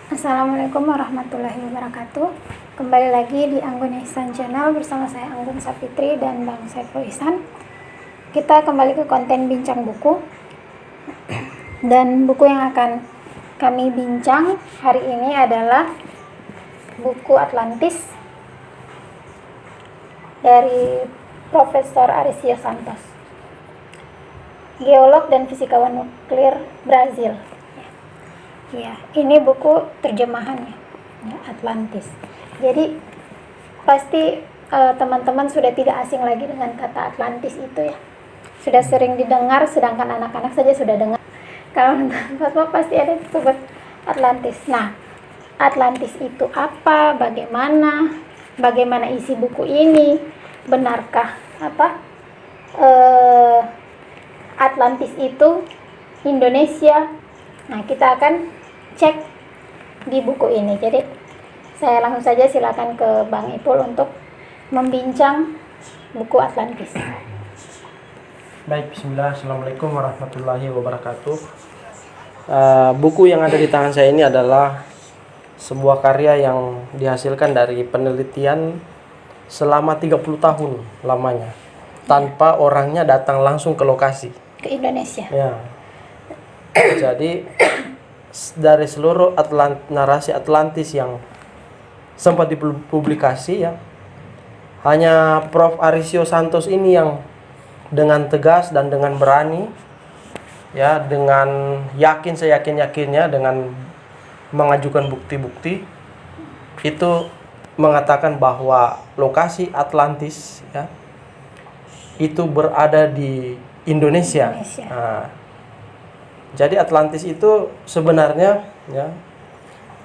Assalamualaikum warahmatullahi wabarakatuh. Kembali lagi di Anggun Ihsan Channel bersama saya Anggun Sapitri dan Bang Saiful Ihsan. Kita kembali ke konten bincang buku. Dan buku yang akan kami bincang hari ini adalah buku Atlantis dari Profesor Arisio Santos, geolog dan fisikawan nuklir Brazil. Ya, ini buku terjemahannya, ya, Atlantis. Jadi pasti teman-teman sudah tidak asing lagi dengan kata Atlantis itu ya. Sudah sering didengar, sedangkan anak-anak saja sudah dengar. Kalau nonton pasti ada disebut Atlantis. Nah, Atlantis itu apa? Bagaimana isi buku ini? Benarkah Atlantis itu Indonesia? Nah, kita akan cek di buku ini. Jadi saya langsung saja silakan ke Bang Ipul untuk membincang buku Atlantis. Baik, bismillah, assalamualaikum warahmatullahi wabarakatuh. Buku yang ada di tangan saya ini adalah sebuah karya yang dihasilkan dari penelitian selama 30 tahun lamanya, tanpa orangnya datang langsung ke lokasi. Ke Indonesia. Ya. Jadi dari seluruh narasi Atlantis yang sempat dipublikasi ya, hanya Prof. Arisio Santos ini yang dengan tegas dan dengan berani ya, dengan yakin seyakin-yakinnya, dengan mengajukan bukti-bukti itu mengatakan bahwa lokasi Atlantis ya itu berada di Indonesia. Nah, jadi Atlantis itu sebenarnya ya,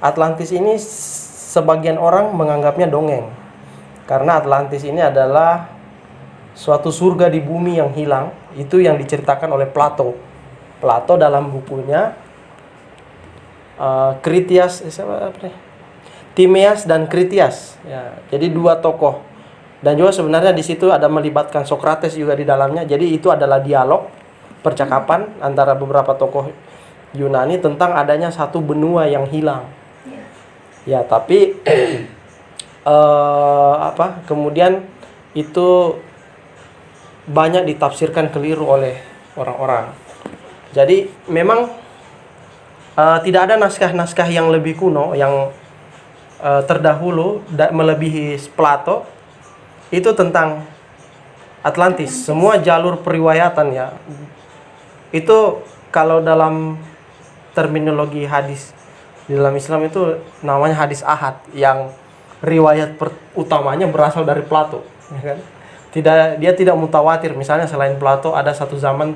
Atlantis ini sebagian orang menganggapnya dongeng. Karena Atlantis ini adalah suatu surga di bumi yang hilang, itu yang diceritakan oleh Plato. Plato dalam bukunya Timaeus dan Critias ya. Jadi dua tokoh. Dan juga sebenarnya di situ ada melibatkan Socrates juga di dalamnya. Jadi itu adalah dialog, percakapan antara beberapa tokoh Yunani tentang adanya satu benua yang hilang. Ya, tapi kemudian itu banyak ditafsirkan keliru oleh orang-orang. Jadi memang tidak ada naskah-naskah yang lebih kuno, yang terdahulu melebihi Plato itu tentang Atlantis. Semua jalur periwayatan ya. Itu kalau dalam terminologi hadis di dalam Islam itu namanya hadis ahad, yang riwayat utamanya berasal dari Plato, ya kan? Dia tidak mutawatir. Misalnya selain Plato ada satu zaman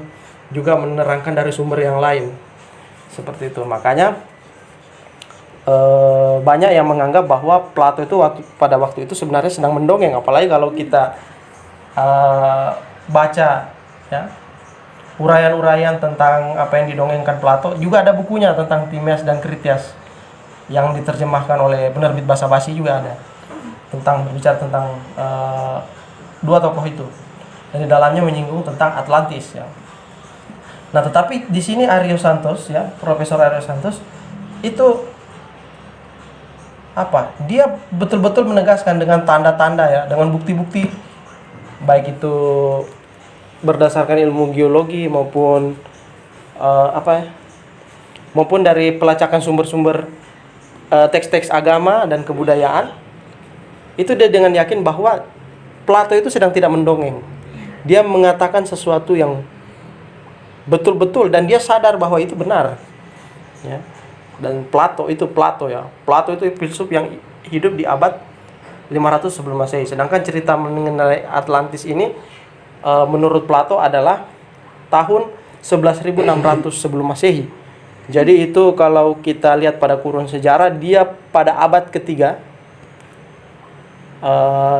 juga menerangkan dari sumber yang lain. Seperti itu. Makanya banyak yang menganggap bahwa Plato itu pada waktu itu sebenarnya sedang mendongeng, apalagi kalau kita baca ya uraian-uraian tentang apa yang didongengkan Plato. Juga ada bukunya tentang Timaeus dan Critias yang diterjemahkan oleh penerbit Basa Basi, juga ada berbicara tentang dua tokoh itu, dan di dalamnya menyinggung tentang Atlantis ya. Nah, tetapi di sini Arisio Santos ya, Profesor Arisio Santos itu dia betul-betul menegaskan dengan tanda-tanda ya, dengan bukti-bukti, baik itu berdasarkan ilmu geologi maupun maupun dari pelacakan sumber-sumber teks-teks agama dan kebudayaan. Itu dia dengan yakin bahwa Plato itu sedang tidak mendongeng. Dia mengatakan sesuatu yang betul-betul dan dia sadar bahwa itu benar. Ya. Dan Plato itu filsuf yang hidup di abad 500 sebelum Masehi. Sedangkan cerita mengenai Atlantis ini menurut Plato adalah tahun 11.600 sebelum Masehi. Jadi itu kalau kita lihat pada kurun sejarah, dia pada abad ketiga,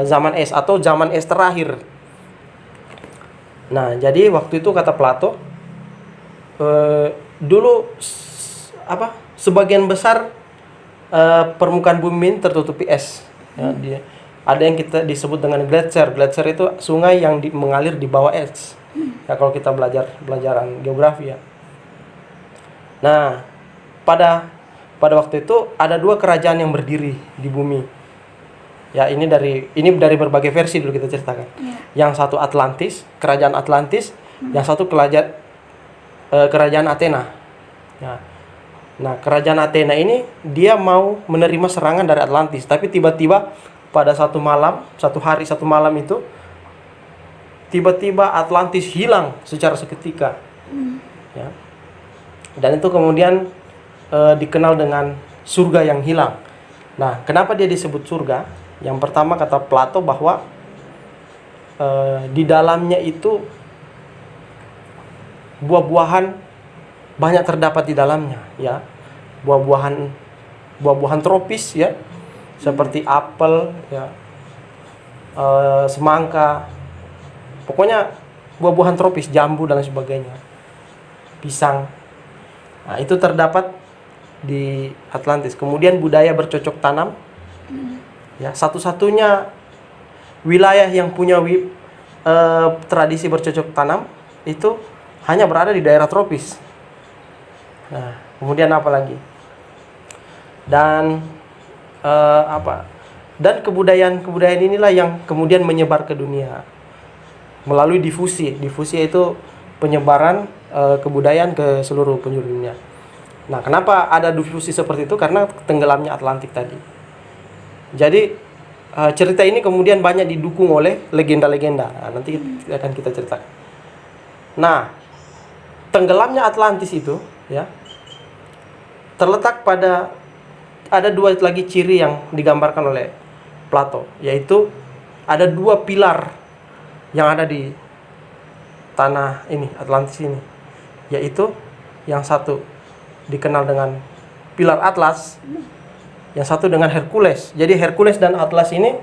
zaman es atau zaman es terakhir. Nah, jadi waktu itu kata Plato, dulu sebagian besar permukaan bumi tertutupi es. Ya, ada yang kita disebut dengan gletser. Gletser itu sungai yang mengalir di bawah es. Ya, kalau kita belajaran geografi ya. Nah, pada pada waktu itu ada dua kerajaan yang berdiri di bumi. Ya, ini dari berbagai versi dulu kita ceritakan. Yang satu Atlantis, kerajaan Atlantis, yang satu kerajaan Athena. Ya. Nah, kerajaan Athena ini dia mau menerima serangan dari Atlantis, tapi tiba-tiba pada satu hari satu malam itu tiba-tiba Atlantis hilang secara seketika. Ya. Dan itu kemudian dikenal dengan surga yang hilang. Nah, kenapa dia disebut surga? Yang pertama kata Plato bahwa di dalamnya itu buah-buahan banyak terdapat di dalamnya, ya. Buah-buahan tropis, ya. Seperti apel, ya. Semangka. Pokoknya buah-buahan tropis, jambu dan lain sebagainya. Pisang. Nah, itu terdapat di Atlantis. Kemudian budaya bercocok tanam. Ya, satu-satunya wilayah yang punya tradisi bercocok tanam itu hanya berada di daerah tropis. Nah, kemudian apa lagi? Dan Dan kebudayaan inilah yang kemudian menyebar ke dunia melalui difusi. Difusi itu penyebaran kebudayaan ke seluruh penjuru dunia. Nah, kenapa ada difusi seperti itu? Karena tenggelamnya Atlantik tadi. Jadi cerita ini kemudian banyak didukung oleh legenda-legenda. Nah, nanti akan kita ceritakan. Nah, tenggelamnya Atlantis itu, ya, terletak pada ada dua lagi ciri yang digambarkan oleh Plato, yaitu ada dua pilar yang ada di tanah ini, Atlantis ini, yaitu yang satu dikenal dengan pilar Atlas, yang satu dengan Hercules. Jadi Hercules dan Atlas ini,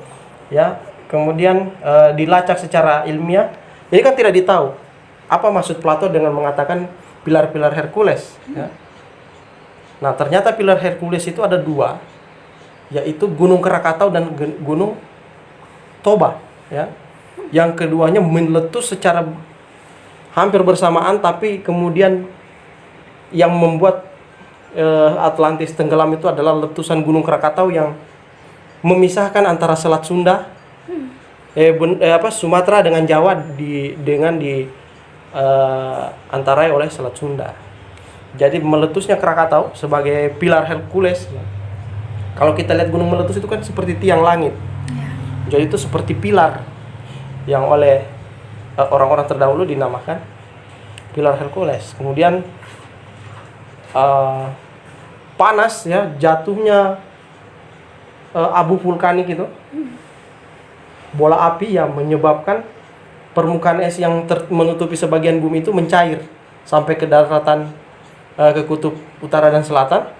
ya, kemudian dilacak secara ilmiah. Jadi kan tidak ditahu apa maksud Plato dengan mengatakan pilar-pilar Hercules, ya. Nah, ternyata pilar Hercules itu ada dua, yaitu Gunung Krakatau dan Gunung Toba, ya. Yang keduanya meletus secara hampir bersamaan, tapi kemudian yang membuat Atlantis tenggelam itu adalah letusan Gunung Krakatau yang memisahkan antara Selat Sunda, Sumatera dengan Jawa antarai oleh Selat Sunda. Jadi meletusnya Krakatau sebagai pilar Hercules. Kalau kita lihat gunung meletus itu kan seperti tiang langit. Jadi itu seperti pilar yang oleh orang-orang terdahulu dinamakan pilar Hercules. Kemudian panas, ya, jatuhnya abu vulkanik itu, bola api yang menyebabkan permukaan es yang menutupi sebagian bumi itu mencair sampai ke daratan, ke kutub utara dan selatan,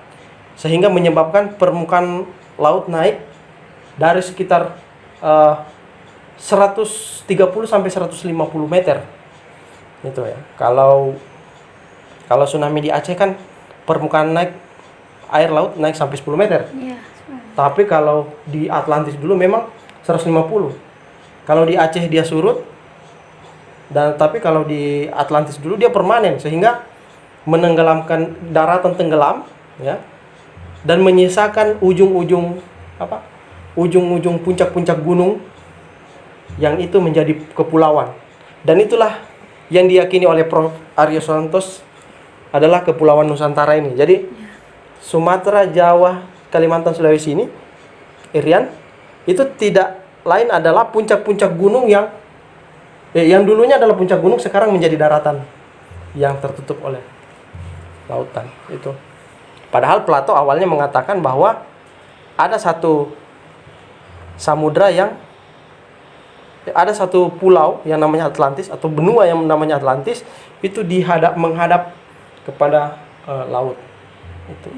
sehingga menyebabkan permukaan laut naik dari sekitar 130 sampai 150 meter. Itu, ya. Kalau tsunami di Aceh kan permukaan air laut naik sampai 10 meter. Ya, tapi kalau di Atlantis dulu memang 150. Kalau di Aceh dia surut, tapi kalau di Atlantis dulu dia permanen, sehingga menenggelamkan daratan tenggelam, ya, dan menyisakan ujung-ujung puncak-puncak gunung yang itu menjadi kepulauan. Dan itulah yang diyakini oleh Prof. Aryo Santos adalah Kepulauan Nusantara ini. Jadi Sumatera, Jawa, Kalimantan, Sulawesi ini, Irian, itu tidak lain adalah puncak-puncak gunung yang dulunya adalah puncak gunung, sekarang menjadi daratan yang tertutup oleh lautan. Itu. Padahal Plato awalnya mengatakan bahwa ada satu pulau yang namanya Atlantis, atau benua yang namanya Atlantis, itu menghadap kepada laut. Itu.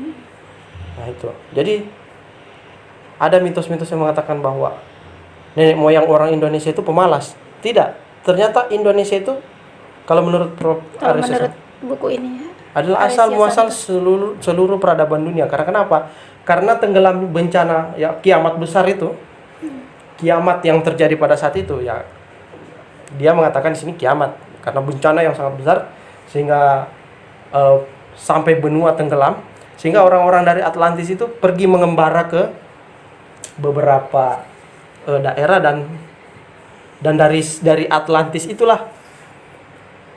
Nah, itu. Jadi ada mitos-mitos yang mengatakan bahwa nenek moyang orang Indonesia itu pemalas. Tidak. Ternyata Indonesia itu, kalau menurut Prof. menurut buku ini, ya, adalah asal muasal seluruh peradaban dunia. Karena kenapa? Karena tenggelam bencana, ya, kiamat besar itu, kiamat yang terjadi pada saat itu, ya, dia mengatakan di sini kiamat karena bencana yang sangat besar sehingga sampai benua tenggelam. Sehingga orang-orang dari Atlantis itu pergi mengembara ke beberapa daerah, dan dari Atlantis itulah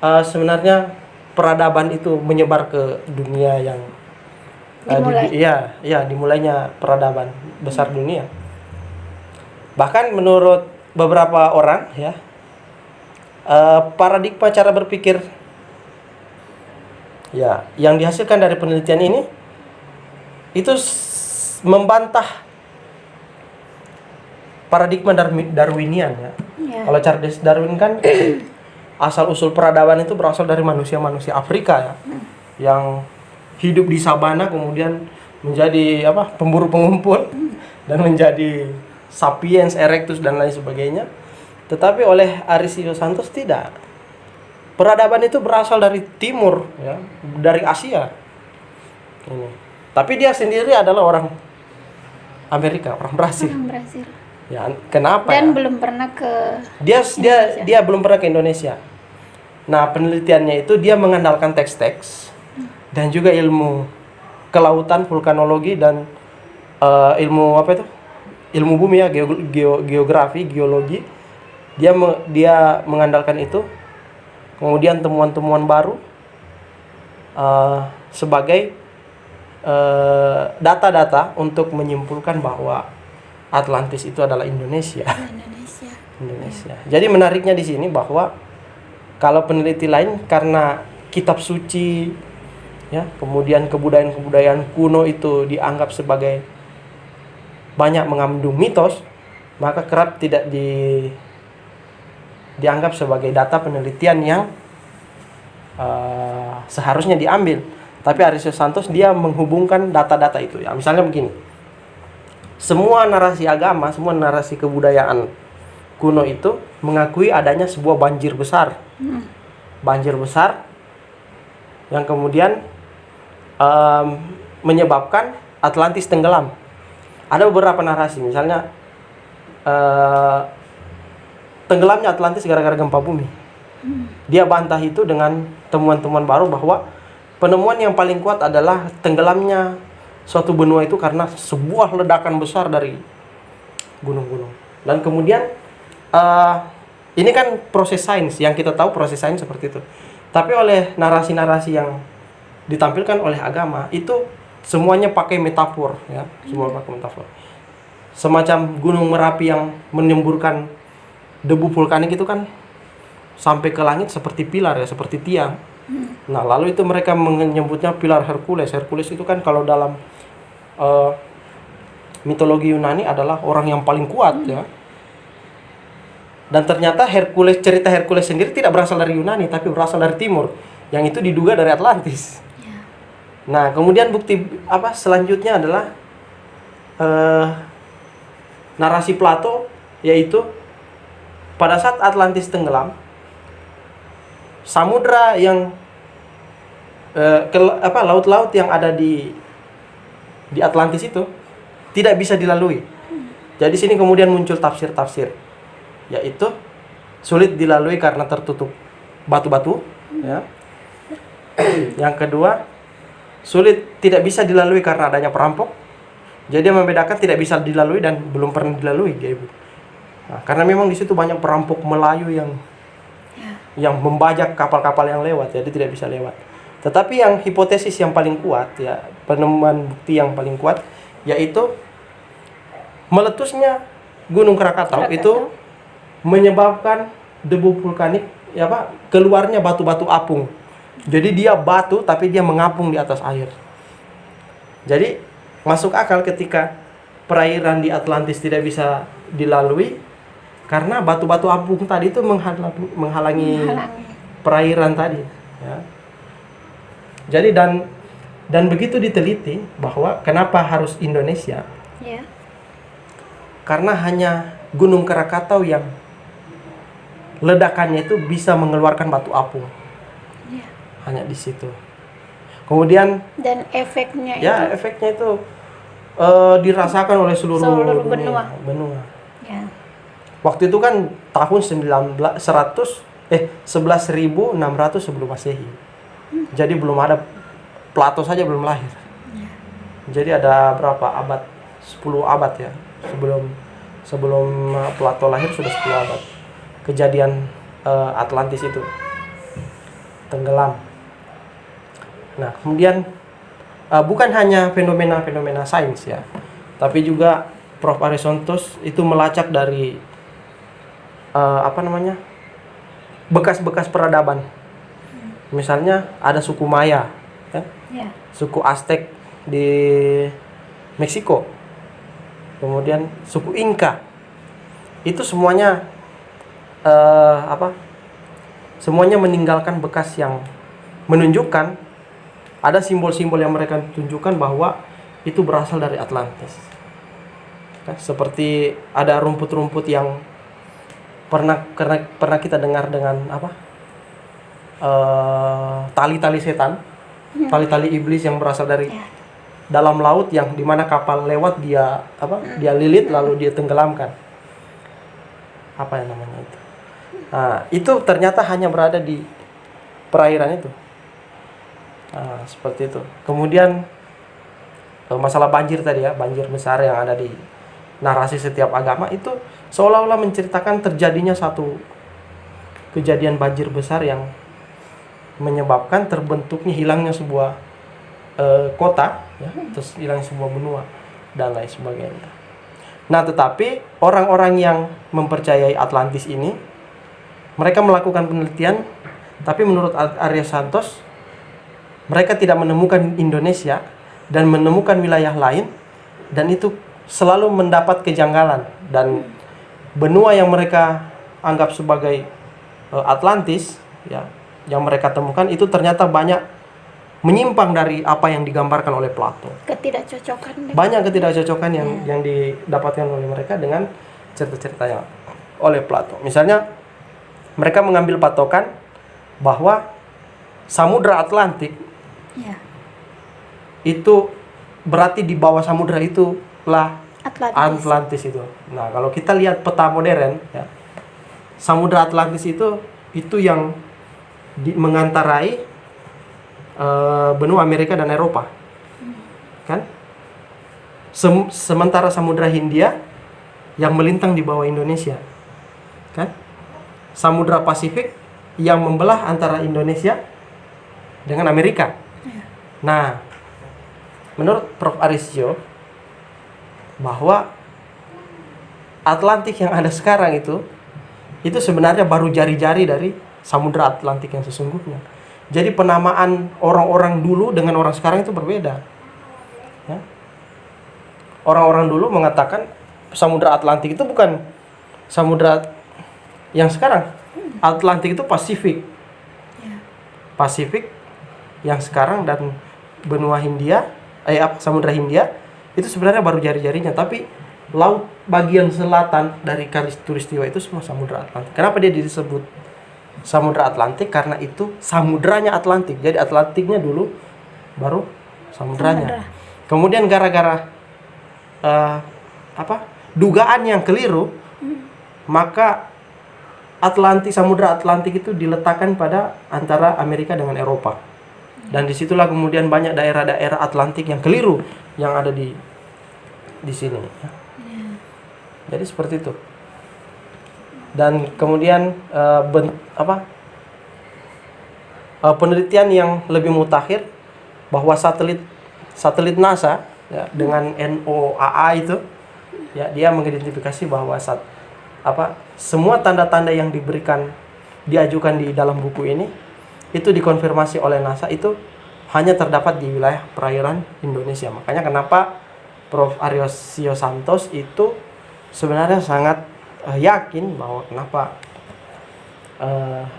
sebenarnya peradaban itu menyebar ke dunia yang Dimulai. dimulainya peradaban besar dunia. Bahkan menurut beberapa orang ya, paradigma cara berpikir ya yang dihasilkan dari penelitian ini itu membantah paradigma Darwinian ya. Ya. Kalau Charles Darwin kan asal usul peradaban itu berasal dari manusia-manusia Afrika ya, yang hidup di sabana kemudian menjadi pemburu pengumpul dan menjadi sapiens erectus dan lain sebagainya. Tetapi oleh Arisio dos Santos tidak. Peradaban itu berasal dari timur ya, dari Asia. Ini. Tapi dia sendiri adalah orang Amerika, orang Brasil. Orang Brasil. Ya, kenapa Dan ya? belum pernah ke Dia belum pernah ke Indonesia. Nah, penelitiannya itu dia mengandalkan teks-teks dan juga ilmu kelautan, vulkanologi, dan ilmu ilmu bumi ya, geografi, geologi. Dia mengandalkan itu. Kemudian temuan-temuan baru sebagai data-data untuk menyimpulkan bahwa Atlantis itu adalah Indonesia. Indonesia. Jadi menariknya di sini bahwa kalau peneliti lain karena kitab suci ya, kemudian kebudayaan-kebudayaan kuno itu dianggap sebagai banyak mengandung mitos, maka kerap tidak dianggap sebagai data penelitian yang seharusnya diambil. Tapi Arisio Santos dia menghubungkan data-data itu ya. Misalnya begini, semua narasi agama, semua narasi kebudayaan kuno itu mengakui adanya sebuah banjir besar. Banjir besar yang kemudian menyebabkan Atlantis tenggelam. Ada beberapa narasi, misalnya tenggelamnya Atlantis gara-gara gempa bumi. Dia bantah itu dengan temuan-temuan baru bahwa penemuan yang paling kuat adalah tenggelamnya suatu benua itu karena sebuah ledakan besar dari gunung-gunung. Dan kemudian ini kan proses sains, yang kita tahu proses sains seperti itu. Tapi oleh narasi-narasi yang ditampilkan oleh agama itu semuanya pakai metafor ya, semua pakai metafor. Semacam gunung Merapi yang menyemburkan debu vulkanik itu kan sampai ke langit seperti pilar ya, seperti tiang. Nah, lalu itu mereka menyebutnya pilar Hercules. Hercules itu kan kalau dalam mitologi Yunani adalah orang yang paling kuat ya. Dan ternyata cerita Hercules sendiri tidak berasal dari Yunani, tapi berasal dari timur, yang itu diduga dari Atlantis. Nah, kemudian bukti selanjutnya adalah narasi Plato, yaitu pada saat Atlantis tenggelam, samudra yang laut-laut yang ada di Atlantis itu tidak bisa dilalui. Jadi sini kemudian muncul tafsir-tafsir, yaitu sulit dilalui karena tertutup batu-batu ya. Yang kedua, tidak bisa dilalui karena adanya perampok. Jadi yang membedakan tidak bisa dilalui dan belum pernah dilalui ya, Ibu. Nah, karena memang di situ banyak perampok Melayu yang membajak kapal-kapal yang lewat, jadi tidak bisa lewat. Tetapi yang hipotesis yang paling kuat ya, penemuan bukti yang paling kuat, yaitu meletusnya Gunung Krakatau itu menyebabkan debu vulkanik ya keluarnya batu-batu apung. Jadi dia batu tapi dia mengapung di atas air. Jadi masuk akal ketika perairan di Atlantis tidak bisa dilalui karena batu-batu apung tadi itu menghalangi perairan tadi ya. Jadi dan begitu diteliti bahwa kenapa harus Indonesia ya. Karena hanya Gunung Krakatau yang ledakannya itu bisa mengeluarkan batu apung ya. Hanya di situ. Kemudian dan efeknya itu dirasakan oleh seluruh benua. Ya. Waktu itu kan tahun 11.600 sebelum Masehi. Jadi belum ada, Plato saja belum lahir. Jadi ada berapa abad? 10 abad ya. Sebelum Plato lahir sudah 10 abad. Kejadian Atlantis itu tenggelam. Nah, kemudian bukan hanya fenomena-fenomena sains ya, tapi juga Prof. Arisantos itu melacak dari bekas-bekas peradaban. Misalnya ada suku Maya, kan? Ya. Suku Aztec di Meksiko, kemudian suku Inka. Itu semuanya semuanya meninggalkan bekas yang menunjukkan ada simbol-simbol yang mereka tunjukkan bahwa itu berasal dari Atlantis. Kan? Seperti ada rumput-rumput yang pernah kita dengar dengan tali-tali setan, tali-tali iblis yang berasal dari dalam laut, yang dimana kapal lewat dia dia lilit lalu dia tenggelamkan. Apa yang namanya itu? Nah, itu ternyata hanya berada di perairan itu. Nah, seperti itu. Kemudian masalah banjir tadi ya, banjir besar yang ada di narasi setiap agama itu seolah-olah menceritakan terjadinya satu kejadian banjir besar yang menyebabkan terbentuknya hilangnya sebuah kota, ya, terus hilangnya sebuah benua dan lain sebagainya. Nah, tetapi orang-orang yang mempercayai Atlantis ini, mereka melakukan penelitian, tapi menurut Arisantos mereka tidak menemukan Indonesia dan menemukan wilayah lain, dan itu selalu mendapat kejanggalan, dan benua yang mereka anggap sebagai Atlantis ya, yang mereka temukan itu ternyata banyak menyimpang dari apa yang digambarkan oleh Plato. Ketidakcocokan. Banyak ketidakcocokan yang didapatkan oleh mereka dengan cerita-cerita yang oleh Plato. Misalnya mereka mengambil patokan bahwa Samudra Atlantik itu berarti di bawah samudra itu lah Atlantis itu. Nah, kalau kita lihat peta modern ya, Samudra Atlantis itu yang mengantarai benua Amerika dan Eropa. Kan? Sementara Samudra Hindia yang melintang di bawah Indonesia. Kan? Samudra Pasifik yang membelah antara Indonesia dengan Amerika. Nah, menurut Prof. Arisio bahwa Atlantik yang ada sekarang itu sebenarnya baru jari-jari dari Samudra Atlantik yang sesungguhnya. Jadi penamaan orang-orang dulu dengan orang sekarang itu berbeda. Ya. Orang-orang dulu mengatakan Samudra Atlantik itu bukan samudra yang sekarang. Atlantik itu Pasifik. Pasifik yang sekarang dan benua Hindia, Samudra Hindia itu sebenarnya baru jari-jarinya, tapi laut bagian selatan dari Katulistiwa itu semua Samudra Atlantik. Kenapa dia disebut Samudra Atlantik? Karena itu samudranya Atlantik. Jadi Atlantiknya dulu baru samudranya. Kemudian gara-gara dugaan yang keliru, maka Samudra Atlantik itu diletakkan pada antara Amerika dengan Eropa. Dan disitulah kemudian banyak daerah-daerah Atlantik yang keliru yang ada di sini. Jadi seperti itu. Dan kemudian penelitian yang lebih mutakhir bahwa satelit NASA ya, dengan NOAA itu ya, dia mengidentifikasi bahwa semua tanda-tanda yang diajukan di dalam buku ini itu dikonfirmasi oleh NASA itu hanya terdapat di wilayah perairan Indonesia. Makanya kenapa Prof. Arisio Santos itu sebenarnya sangat yakin bahwa kenapa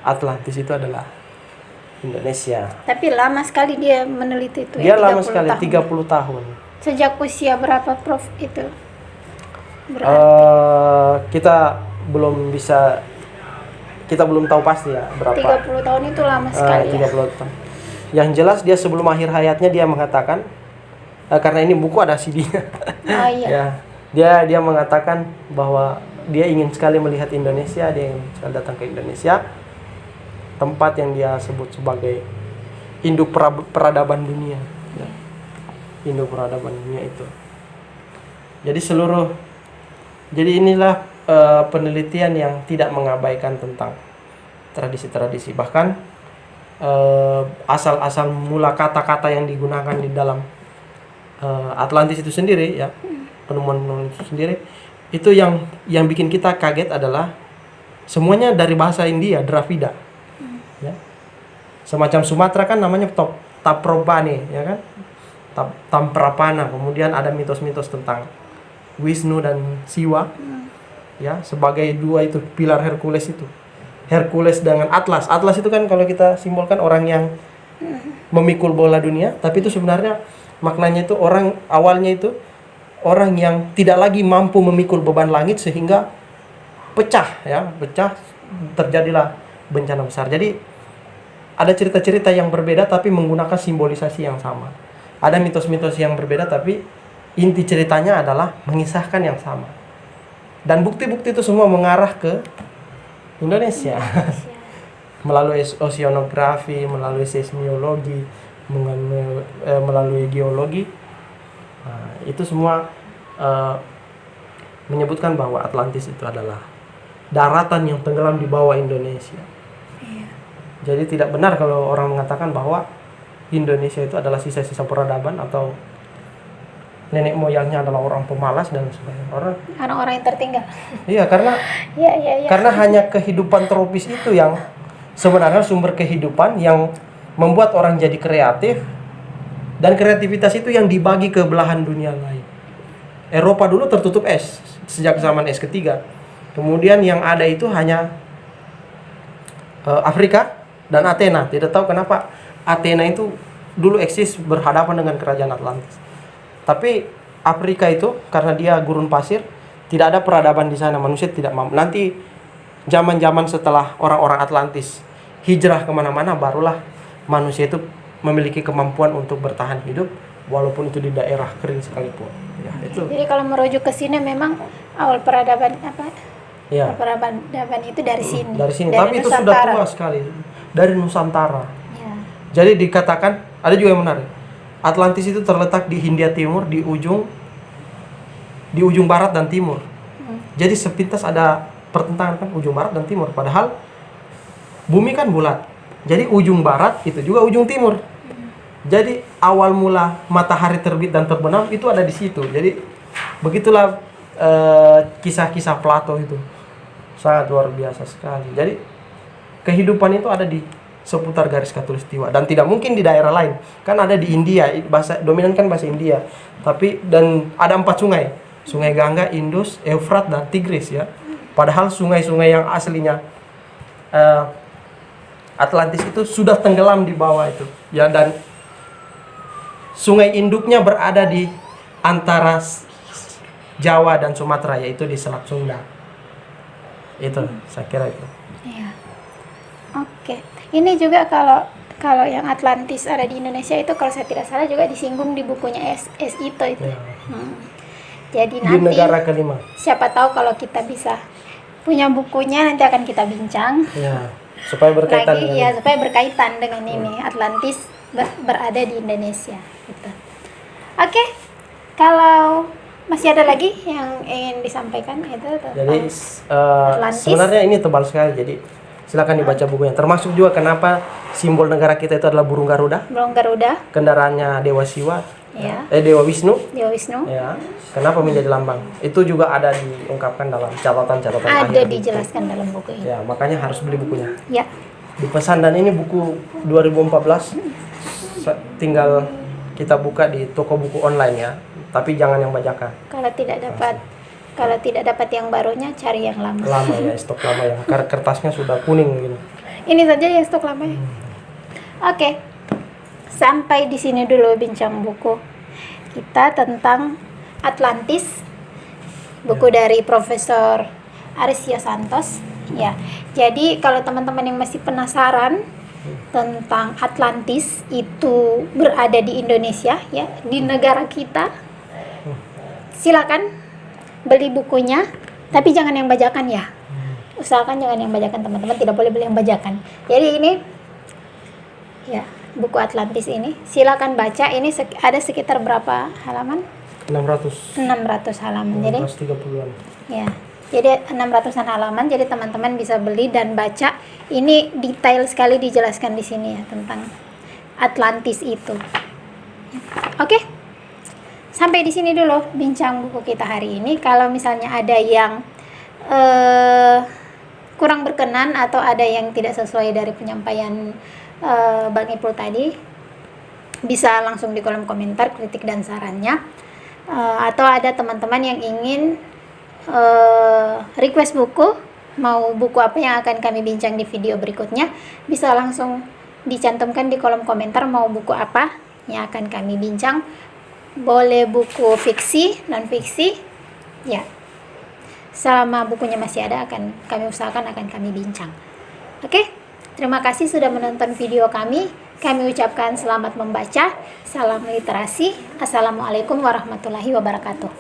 Atlantis itu adalah Indonesia. Tapi lama sekali dia meneliti itu. Dia lama sekali, 30 tahun. Sejak usia berapa Prof itu? Kita belum tahu pasti ya berapa. 30 tahun itu lama sekali 30 tahun. Yang jelas dia sebelum akhir hayatnya dia mengatakan, karena ini buku ada CD-nya. Ya, dia mengatakan bahwa dia ingin sekali melihat Indonesia, dia ingin sekali datang ke Indonesia, tempat yang dia sebut sebagai induk peradaban dunia. Ya. Indo peradaban dunia itu. Jadi inilah penelitian yang tidak mengabaikan tentang tradisi-tradisi. Bahkan asal-asal mula kata-kata yang digunakan di dalam Atlantis itu sendiri ya, penemuan itu sendiri, itu yang bikin kita kaget adalah semuanya dari bahasa India, Dravida. Ya. Semacam Sumatera kan namanya Taprobane, ya kan? Tamprapana. Kemudian ada mitos-mitos tentang Wisnu dan Siwa. Ya, sebagai dua itu pilar Hercules itu. Hercules dengan Atlas. Atlas itu kan kalau kita simbolkan orang yang memikul bola dunia, tapi itu sebenarnya maknanya itu awalnya itu orang yang tidak lagi mampu memikul beban langit sehingga pecah, terjadilah bencana besar. Jadi ada cerita-cerita yang berbeda tapi menggunakan simbolisasi yang sama. Ada mitos-mitos yang berbeda tapi inti ceritanya adalah mengisahkan yang sama. Dan bukti-bukti itu semua mengarah ke Indonesia. Melalui oceanografi, melalui seismologi, melalui geologi. Nah, itu semua menyebutkan bahwa Atlantis itu adalah daratan yang tenggelam di bawah Indonesia. Jadi tidak benar kalau orang mengatakan bahwa Indonesia itu adalah sisa-sisa peradaban atau nenek moyangnya adalah orang pemalas dan sebagainya. Orang-orang yang tertinggal. Iya, karena hanya kehidupan tropis itu yang sebenarnya sumber kehidupan yang membuat orang jadi kreatif, dan kreativitas itu yang dibagi ke belahan dunia lain. Eropa dulu tertutup es sejak zaman es ketiga. Kemudian yang ada itu hanya Afrika dan Athena. Tidak tahu kenapa Athena itu dulu eksis berhadapan dengan kerajaan Atlantis. Tapi Afrika itu karena dia gurun pasir, tidak ada peradaban di sana, manusia tidak mampu. Nanti zaman-zaman setelah orang-orang Atlantis hijrah kemana-mana, barulah manusia itu memiliki kemampuan untuk bertahan hidup walaupun itu di daerah kering sekalipun. Ya, itu. Jadi kalau merujuk ke sini memang awal peradaban Ya. Peradaban itu dari sini. Dari sini, dari tapi itu sudah tua sekali. Dari Nusantara. Ya. Jadi dikatakan, ada juga yang menarik. Atlantis itu terletak di Hindia Timur, di ujung barat dan timur. Jadi sepintas ada pertentangan kan, ujung barat dan timur. Padahal bumi kan bulat. Jadi ujung barat itu juga ujung timur. Jadi awal mula matahari terbit dan terbenam itu ada di situ. Jadi begitulah kisah-kisah Plato itu. Sangat luar biasa sekali. Jadi kehidupan itu ada di seputar garis khatulistiwa dan tidak mungkin di daerah lain. Kan ada di India, bahasa dominan kan bahasa India. Dan ada 4 sungai. Sungai Gangga, Indus, Eufrat dan Tigris ya. Padahal sungai-sungai yang aslinya Atlantis itu sudah tenggelam di bawah itu. Ya, dan sungai induknya berada di antara Jawa dan Sumatera, yaitu di Selat Sunda. Itu saya kira itu. Iya. Oke. Ini juga kalau yang Atlantis ada di Indonesia itu kalau saya tidak salah juga disinggung di bukunya S. Ito itu. Ya. Jadi Di nanti negara kelima. siapa tahu kalau kita bisa punya bukunya nanti akan kita bincang. Ya, supaya berkaitan Lagi dengan ya supaya berkaitan dengan ini Atlantis berada di Indonesia gitu. Oke. Kalau masih ada lagi yang ingin disampaikan itu tentang Jadi Atlantis? sebenarnya ini tebal sekali. Jadi silakan dibaca bukunya. Termasuk juga kenapa simbol negara kita itu adalah burung Garuda. Burung Garuda. Kendaraannya Dewa Siwa. Ya. Dewa Wisnu. Dewa Wisnu. Ya. Kenapa menjadi lambang? Itu juga ada diungkapkan dalam catatan-catatan Ada akhir. dijelaskan dalam buku ini. Ya, makanya harus beli bukunya. Ya. Dipesan, dan ini buku 2014. Tinggal kita buka di toko buku online ya. Tapi jangan yang bajakan. Kalau tidak dapat yang barunya, cari yang lama. Lama ya, stok lama yang kertasnya sudah kuning gini. Ini saja yang stok lama ya. Oke. Sampai di sini dulu bincang buku kita tentang Atlantis. Buku dari Profesor Arisio Santos. Ya. Jadi kalau teman-teman yang masih penasaran tentang Atlantis itu berada di Indonesia ya, di negara kita, silakan beli bukunya, tapi jangan yang bajakan ya. Usahakan jangan yang bajakan teman-teman, tidak boleh beli yang bajakan. Jadi ini ya buku Atlantis ini. Silakan baca. Ini ada sekitar berapa halaman? 600. 600 halaman. Jadi 630-an. ya. Jadi 600-an halaman. Jadi teman-teman bisa beli dan baca. Ini detail sekali dijelaskan di sini ya tentang Atlantis itu. Oke. Sampai di sini dulu bincang buku kita hari ini. Kalau misalnya ada yang kurang berkenan atau ada yang tidak sesuai dari penyampaian Bang Ipul tadi, bisa langsung di kolom komentar kritik dan sarannya. Atau ada teman-teman yang ingin request buku, mau buku apa yang akan kami bincang di video berikutnya, bisa langsung dicantumkan di kolom komentar mau buku apa yang akan kami bincang. Boleh buku fiksi, non fiksi, ya. Selama bukunya masih ada akan kami usahakan akan kami bincang. Oke, terima kasih sudah menonton video kami. Kami ucapkan selamat membaca, salam literasi. Assalamualaikum warahmatullahi wabarakatuh.